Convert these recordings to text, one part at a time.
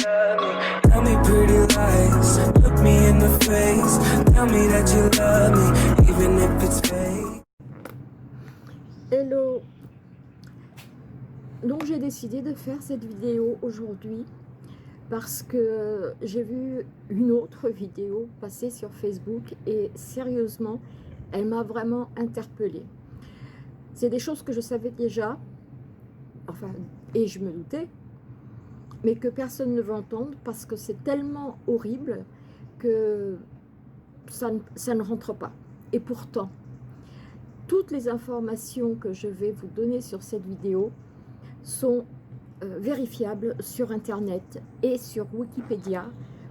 love me. Tell me pretty lies, look me in the face. Tell me that you love me, even if it's fake. Hello. Donc j'ai décidé de faire cette vidéo aujourd'hui parce que j'ai vu une autre vidéo passer sur Facebook et sérieusement, elle m'a vraiment interpellée. C'est des choses que je savais déjà, enfin, et je me doutais, mais que personne ne veut entendre parce que c'est tellement horrible que ça ne rentre pas. Et pourtant, toutes les informations que je vais vous donner sur cette vidéo sont vérifiables sur Internet et sur Wikipédia,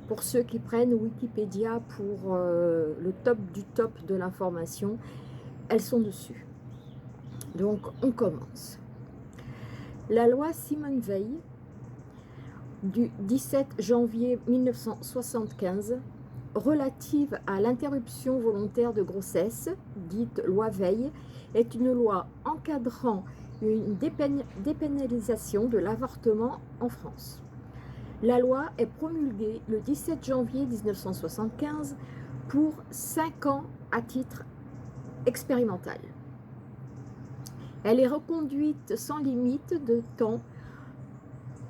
pour ceux qui prennent Wikipédia pour le top du top de l'information, elles sont dessus. Donc on commence. La loi Simone Veil du 17 janvier 1975 relative à l'interruption volontaire de grossesse, dite loi Veil, est une loi encadrant une dépénalisation de l'avortement en France. La loi est promulguée le 17 janvier 1975 pour 5 ans à titre expérimental. Elle est reconduite sans limite de temps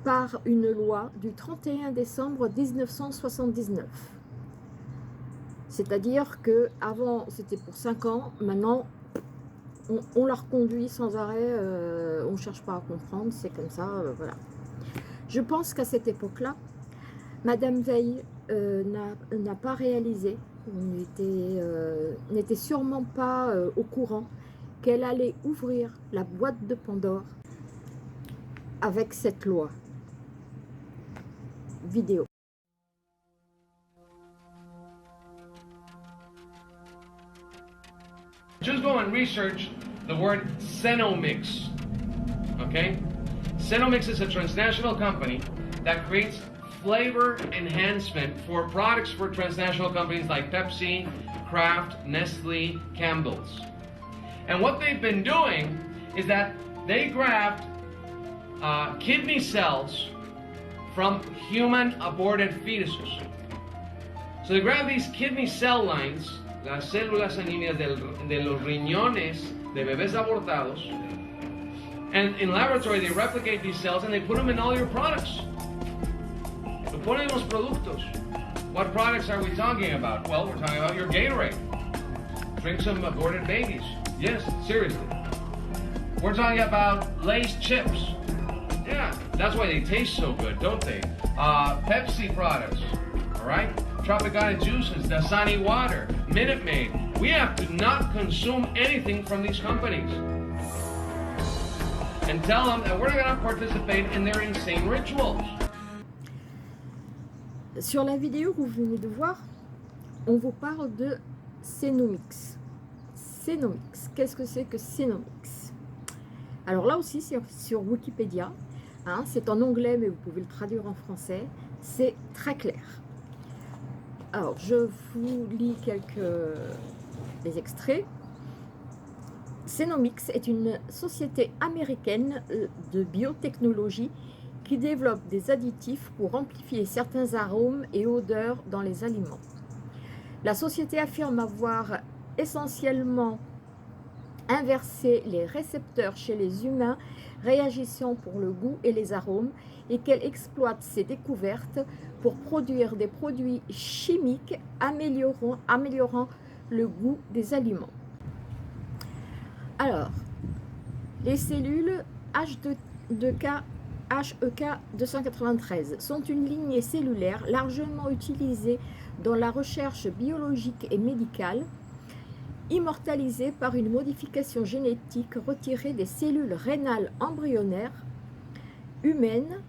par une loi du 31 décembre 1979. C'est-à-dire qu'avant c'était pour 5 ans, maintenant on la reconduit sans arrêt, on ne cherche pas à comprendre, c'est comme ça, voilà. Je pense qu'à cette époque-là, Madame Veil n'a pas réalisé, n'était sûrement pas au courant qu'elle allait ouvrir la boîte de Pandore avec cette loi. Vidéo. Just go and research the word Cenomix, okay? Cenomix is a transnational company that creates flavor enhancement for products for transnational companies like Pepsi, Kraft, Nestle, Campbell's. And what they've been doing is that they grabbed kidney cells from human aborted fetuses. So they grab these kidney cell lines, las células sanguíneas de los riñones de bebés abortados, and in laboratory they replicate these cells and they put them in all your products. Lo ponen en los productos. What products are we talking about? Well, we're talking about your Gatorade. Drink some aborted babies. Yes, seriously. We're talking about Lay's chips. Yeah, that's why they taste so good, don't they? Pepsi products, all right? Tropicana juices, Dasani water, Minute Maid. We have to not consume anything from these companies. And tell them that we're not going to participate in their insane rituals. Sur la vidéo que vous venez de voir, on vous parle de Cenomix. Cenomix, qu'est-ce que c'est que Cenomix? Alors là aussi, c'est sur Wikipédia. Hein, c'est en anglais, mais vous pouvez le traduire en français. C'est très clair. Alors, je vous lis des extraits. Cenomix est une société américaine de biotechnologie qui développe des additifs pour amplifier certains arômes et odeurs dans les aliments. La société affirme avoir essentiellement inversé les récepteurs chez les humains réagissant pour le goût et les arômes et qu'elle exploite ces découvertes pour produire des produits chimiques améliorant le goût des aliments. Alors, les cellules HEK 293 sont une lignée cellulaire largement utilisée dans la recherche biologique et médicale, immortalisée par une modification génétique retirée des cellules rénales embryonnaires humaines,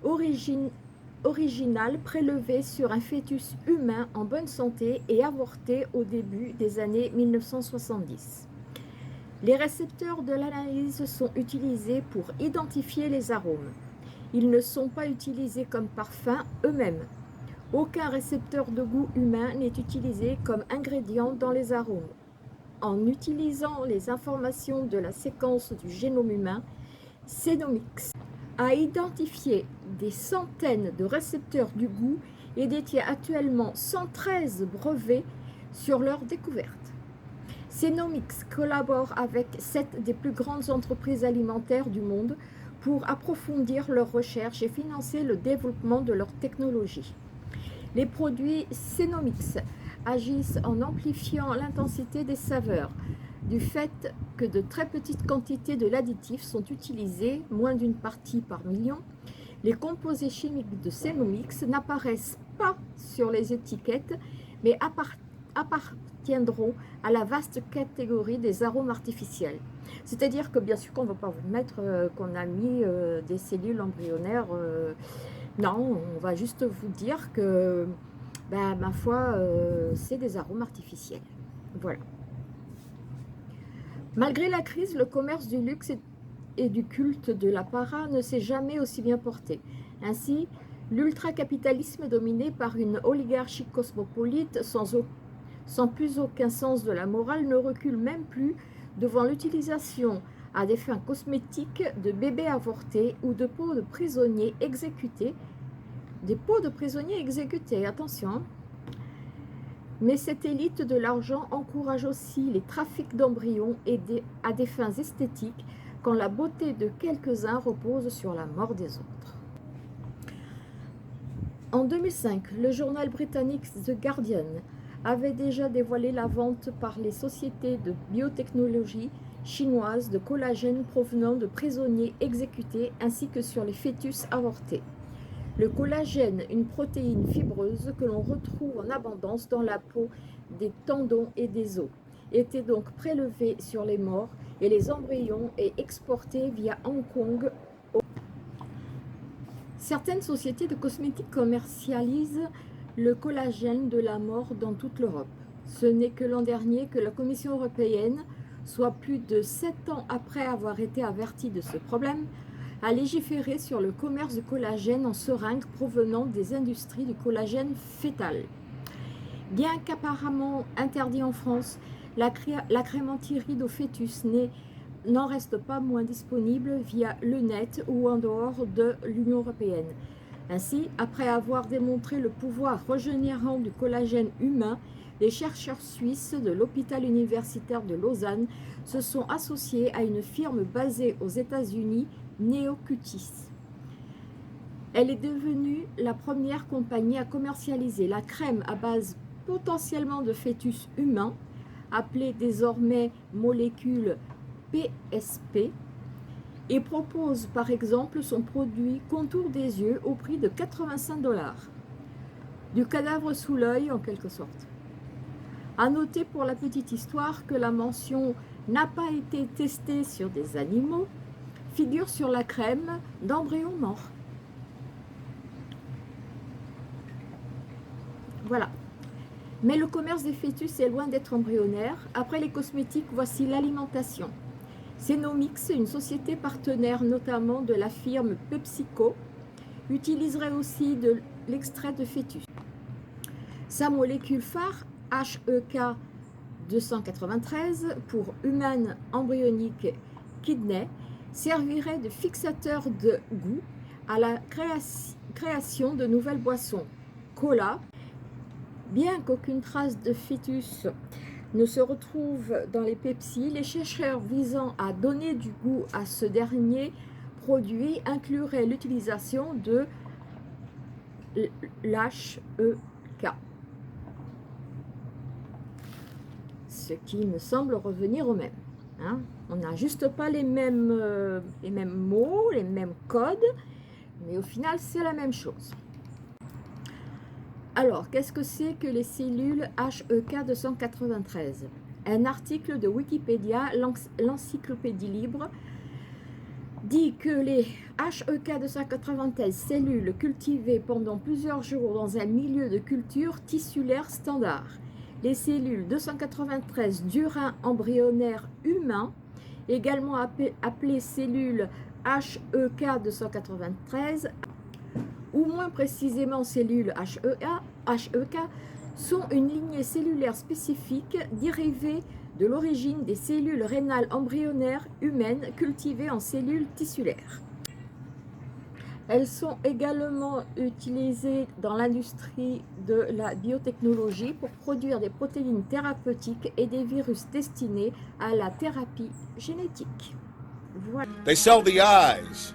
originales prélevées sur un fœtus humain en bonne santé et avorté au début des années 1970. Les récepteurs de l'analyse sont utilisés pour identifier les arômes. Ils ne sont pas utilisés comme parfums eux-mêmes. Aucun récepteur de goût humain n'est utilisé comme ingrédient dans les arômes. En utilisant les informations de la séquence du génome humain, Cenomix a identifié des centaines de récepteurs du goût et détient actuellement 113 brevets sur leur découverte. Cenomix collabore avec 7 des plus grandes entreprises alimentaires du monde pour approfondir leurs recherches et financer le développement de leurs technologies. Les produits Cenomix agissent en amplifiant l'intensité des saveurs, du fait que de très petites quantités de l'additif sont utilisées, moins d'une partie par million. Les composés chimiques de Cenomix n'apparaissent pas sur les étiquettes, mais appartiendront à la vaste catégorie des arômes artificiels. C'est-à-dire que bien sûr qu'on ne va pas vous mettre qu'on a mis des cellules embryonnaires. Non, on va juste vous dire que, ben, ma foi, c'est des arômes artificiels. Voilà. Malgré la crise, le commerce du luxe et du culte de l'apparat ne s'est jamais aussi bien porté. Ainsi, l'ultracapitalisme dominé par une oligarchie cosmopolite sans plus aucun sens de la morale ne recule même plus devant l'utilisation à des fins cosmétiques de bébés avortés ou de peaux de prisonniers exécutés. Des peaux de prisonniers exécutés, attention. Mais cette élite de l'argent encourage aussi les trafics d'embryons à des fins esthétiques, quand la beauté de quelques-uns repose sur la mort des autres. En 2005, le journal britannique The Guardian avait déjà dévoilé la vente par les sociétés de biotechnologie chinoises de collagène provenant de prisonniers exécutés ainsi que sur les fœtus avortés. Le collagène, une protéine fibreuse que l'on retrouve en abondance dans la peau, des tendons et des os, était donc prélevé sur les morts et les embryons et exporté via Hong Kong. Certaines sociétés de cosmétiques commercialisent le collagène de la mort dans toute l'Europe. Ce n'est que l'an dernier que la Commission européenne, soit plus de 7 ans après avoir été avertie de ce problème, a légiféré sur le commerce de collagène en seringues provenant des industries du collagène fœtal. Bien qu'apparemment interdit en France, la crème anti-rides au fœtus n'en reste pas moins disponible via le net ou en dehors de l'Union européenne. Ainsi, après avoir démontré le pouvoir régénérant du collagène humain, les chercheurs suisses de l'hôpital universitaire de Lausanne se sont associés à une firme basée aux États-Unis, Neocutis. Elle est devenue la première compagnie à commercialiser la crème à base potentiellement de fœtus humain, appelée désormais molécule PSP, et propose par exemple son produit contour des yeux au prix de 85 $. Du cadavre sous l'œil en quelque sorte. À noter pour la petite histoire que la mention n'a pas été testée sur des animaux figure sur la crème d'embryons morts. Voilà. Mais le commerce des fœtus est loin d'être embryonnaire. Après les cosmétiques, voici l'alimentation. Cenomix, une société partenaire notamment de la firme PepsiCo, utiliserait aussi de l'extrait de fœtus. Sa molécule phare, HEK 293, pour Human Embryonic Kidney, servirait de fixateur de goût à la création de nouvelles boissons. Cola, bien qu'aucune trace de fœtus ne se retrouve dans les Pepsi, les chercheurs visant à donner du goût à ce dernier produit incluraient l'utilisation de l'HEK. Ce qui me semble revenir au même. Hein? On n'a juste pas les mêmes mots, les mêmes codes, mais au final, c'est la même chose. Alors, qu'est-ce que c'est que les cellules HEK 293? Un article de Wikipédia, l'encyclopédie libre, dit que les HEK 293 cellules cultivées pendant plusieurs jours dans un milieu de culture tissulaire standard. Les cellules 293 du rein embryonnaire humain, également appelées cellules HEK 293, ou moins précisément cellules HEK, sont une lignée cellulaire spécifique dérivée de l'origine des cellules rénales embryonnaires humaines cultivées en cellules tissulaires. Elles sont également utilisées dans l'industrie de la biotechnologie pour produire des protéines thérapeutiques et des virus destinés à la thérapie génétique. Voilà. They sell the eyes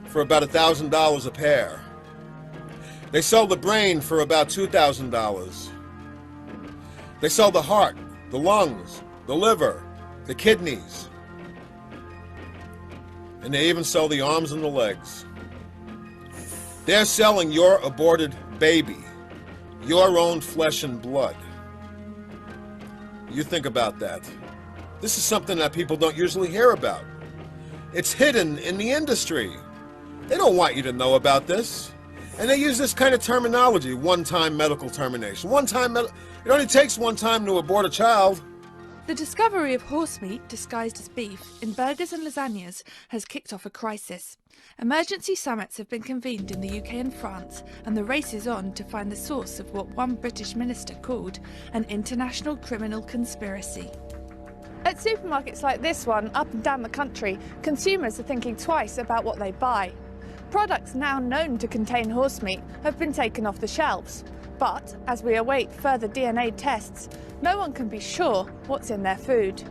for about $1,000 a pair. They sell the brain for about $2,000. They sell the heart, the lungs, the liver, the kidneys. And they even sell the arms and the legs. They're selling your aborted baby, your own flesh and blood. You think about that. This is something that people don't usually hear about. It's hidden in the industry. They don't want you to know about this. And they use this kind of terminology, one-time medical termination. It only takes one time to abort a child. The discovery of horse meat disguised as beef in burgers and lasagnas has kicked off a crisis. Emergency summits have been convened in the UK and France, and the race is on to find the source of what one British minister called an international criminal conspiracy. At supermarkets like this one, up and down the country, consumers are thinking twice about what they buy. Products now known to contain horse meat have been taken off the shelves. But as we await further DNA tests, no one can be sure what's in their food.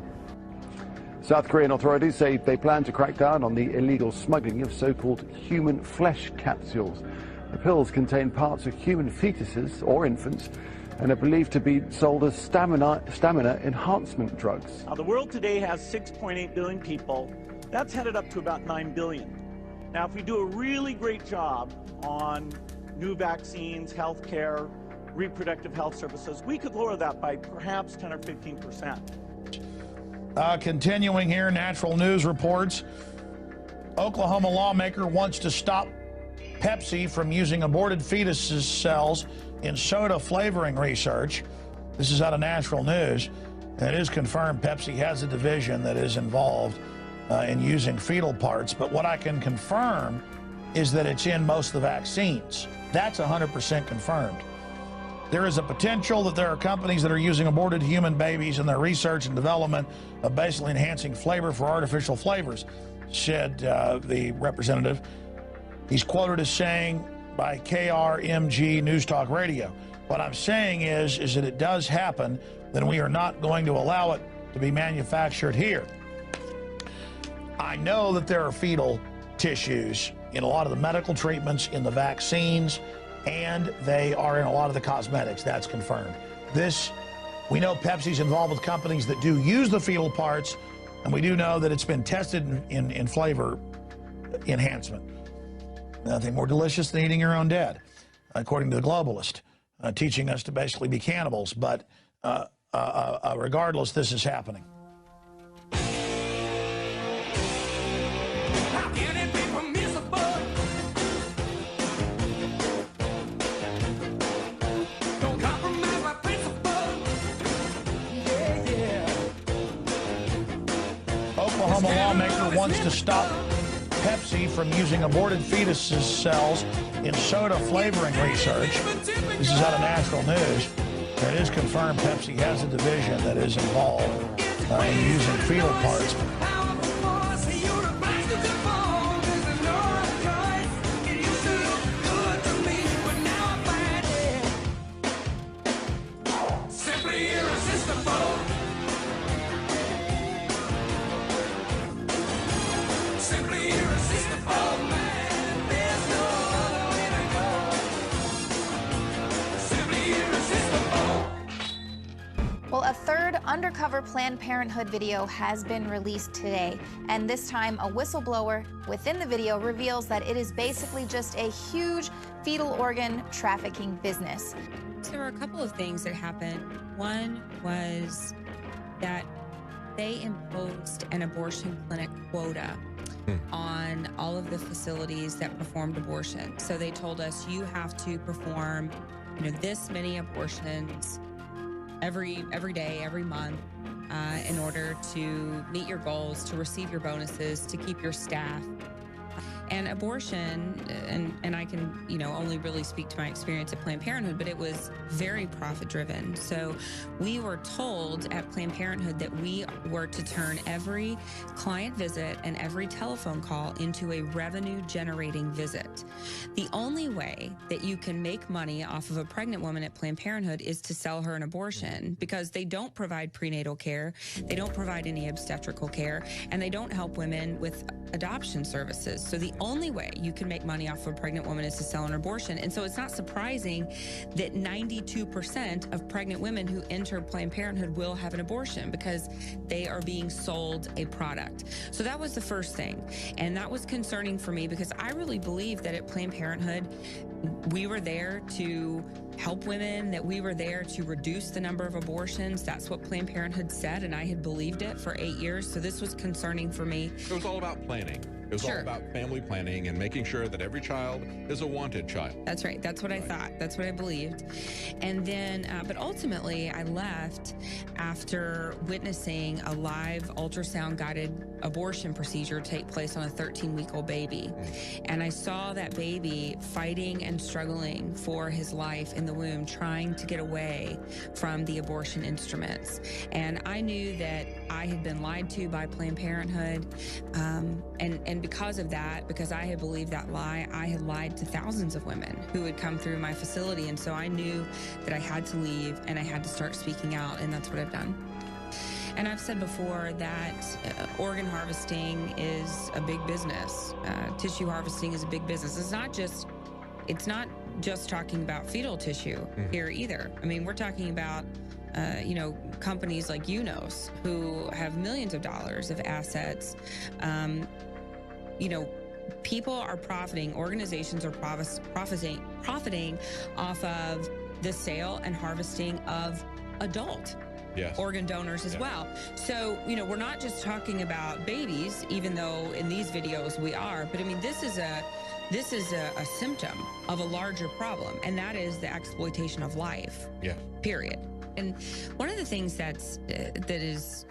South Korean authorities say they plan to crack down on the illegal smuggling of so-called human flesh capsules. The pills contain parts of human fetuses or infants and are believed to be sold as stamina enhancement drugs. The world today has 6.8 billion people. That's headed up to about 9 billion. Now, if we do a really great job on new vaccines, healthcare, reproductive health services, we could lower that by perhaps 10 or 15%. Continuing here, Natural News reports Oklahoma lawmaker wants to stop Pepsi from using aborted fetuses cells in soda flavoring research. This is out of Natural News. And it is confirmed Pepsi has a division that is involved in using fetal parts. But what I can confirm is that it's in most of the vaccines. That's 100% confirmed. There is a potential that there are companies that are using aborted human babies in their research and development of basically enhancing flavor for artificial flavors, said the representative. He's quoted as saying by KRMG News Talk Radio. What I'm saying is that it does happen, then we are not going to allow it to be manufactured here. I know that there are fetal tissues in a lot of the medical treatments, in the vaccines, and they are in a lot of the cosmetics. That's confirmed. We know Pepsi's involved with companies that do use the fetal parts, and we do know that it's been tested in flavor enhancement. Nothing more delicious than eating your own dead, according to the globalist, teaching us to basically be cannibals. But regardless, this is happening. Oklahoma lawmaker wants to stop Pepsi from using aborted fetuses cells in soda flavoring research. This is out of Natural News. And it is confirmed Pepsi has a division that is involved in using fetal parts. Well, a third undercover Planned Parenthood video has been released today, and this time a whistleblower within the video reveals that it is basically just a huge fetal organ trafficking business. There were a couple of things that happened. One was that they imposed an abortion clinic quota on all of the facilities that performed abortion. So they told us you have to perform, this many abortions every day, every month, in order to meet your goals, to receive your bonuses, to keep your staff. And abortion, and I can, you know, only really speak to my experience at Planned Parenthood, but it was very profit driven. So we were told at Planned Parenthood that we were to turn every client visit and every telephone call into a revenue generating visit. The only way that you can make money off of a pregnant woman at Planned Parenthood is to sell her an abortion, because they don't provide prenatal care, they don't provide any obstetrical care, and they don't help women with adoption services. So the only way you can make money off of a pregnant woman is to sell an abortion. And so it's not surprising that 92% of pregnant women who enter Planned Parenthood will have an abortion, because they are being sold a product. So that was the first thing. And that was concerning for me, because I really believe that at Planned Parenthood, we were there to help women, that we were there to reduce the number of abortions. That's what Planned Parenthood said, and I had believed it for 8 years. So this was concerning for me. It was all about planning. It was all about family planning and making sure that every child is a wanted child. That's right. That's what I thought. That's what I believed. And then, but ultimately, I left after witnessing a live ultrasound-guided abortion procedure take place on a 13-week-old baby. And I saw that baby fighting and struggling for his life in the womb, trying to get away from the abortion instruments. And I knew that I had been lied to by Planned Parenthood. And because of that, because I had believed that lie, I had lied to thousands of women who had come through my facility. And so I knew that I had to leave and I had to start speaking out, and that's what I've done. And I've said before that organ harvesting is a big business. Tissue harvesting is a big business. It's not just talking about fetal tissue here either. I mean, we're talking about companies like UNOS, who have millions of dollars of assets. People are profiting, organizations are profiting off of the sale and harvesting of adult organ donors as well. So, we're not just talking about babies, even though in these videos we are, but I mean, this is a symptom of a larger problem, and that is the exploitation of life. Period. And one of the things that is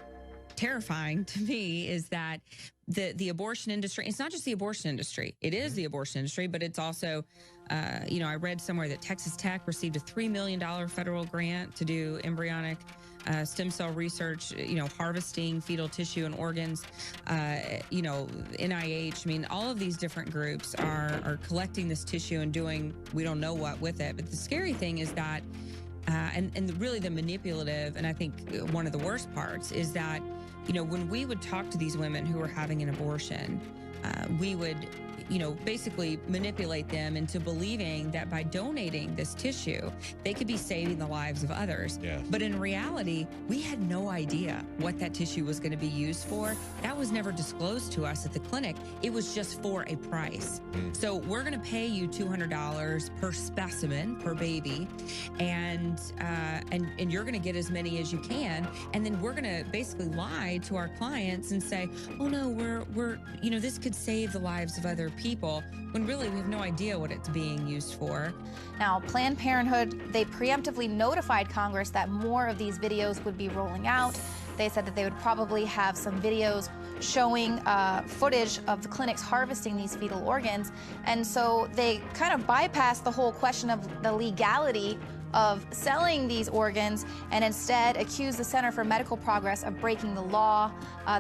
terrifying to me is that the abortion industry, it's not just the abortion industry. It is the abortion industry, but it's also, I read somewhere that Texas Tech received a $3 million federal grant to do embryonic stem cell research, harvesting fetal tissue and organs, NIH. I mean, all of these different groups are collecting this tissue and doing we don't know what with it. But the scary thing is that, and really the manipulative, and I think one of the worst parts is that, when we would talk to these women who were having an abortion, we would basically manipulate them into believing that by donating this tissue, they could be saving the lives of others. But in reality, we had no idea what that tissue was going to be used for. That was never disclosed to us at the clinic. It was just for a price. So we're going to pay you $200 per specimen, per baby, and you're going to get as many as you can. And then we're going to basically lie to our clients and say, oh no, we're this could save the lives of other people, when really we have no idea what it's being used for. Now, Planned Parenthood, they preemptively notified Congress that more of these videos would be rolling out. They said that they would probably have some videos showing footage of the clinics harvesting these fetal organs. And so they kind of bypassed the whole question of the legality of selling these organs and instead accused the Center for Medical Progress of breaking the law.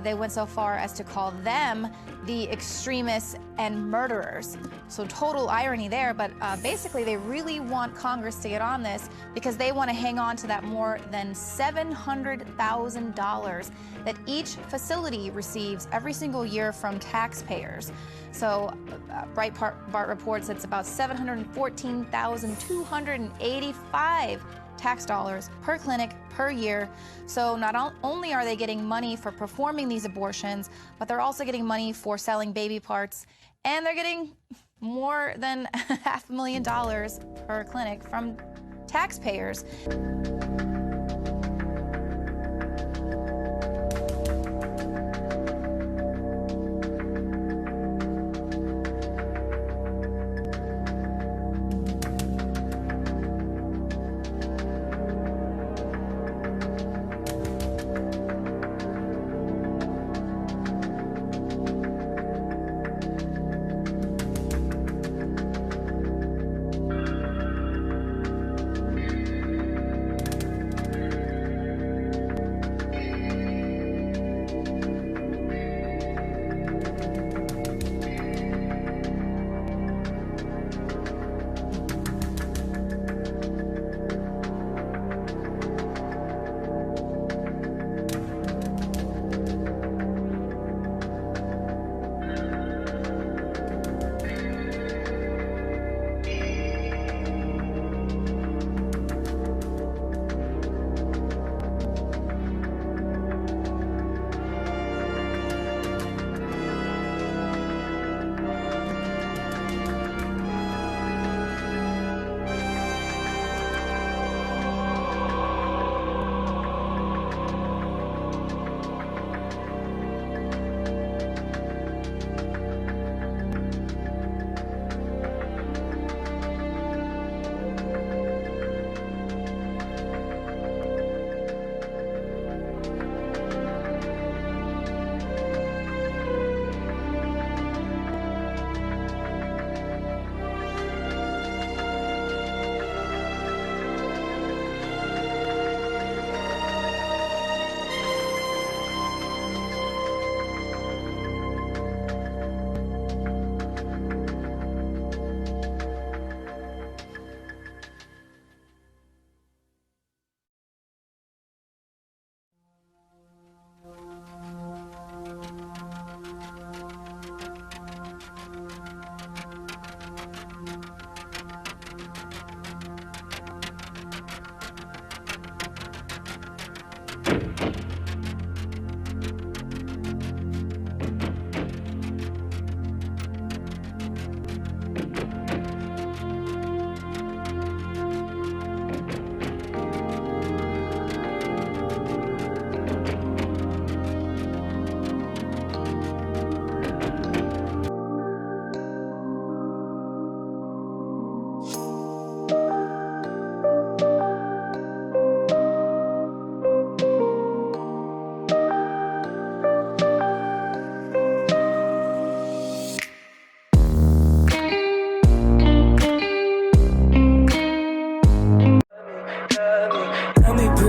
They went so far as to call them the extremists and murderers. So total irony there, but basically they really want Congress to get on this because they want to hang on to that more than $700,000 that each facility receives every single year from taxpayers. So Breitbart reports it's about $714,285 tax dollars per clinic per year. So not only are they getting money for performing these abortions, but they're also getting money for selling baby parts, and they're getting more than $500,000 per clinic from taxpayers.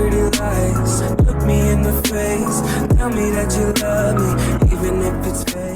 pretty lies. Look me in the face, tell me that you love me, even if it's fake.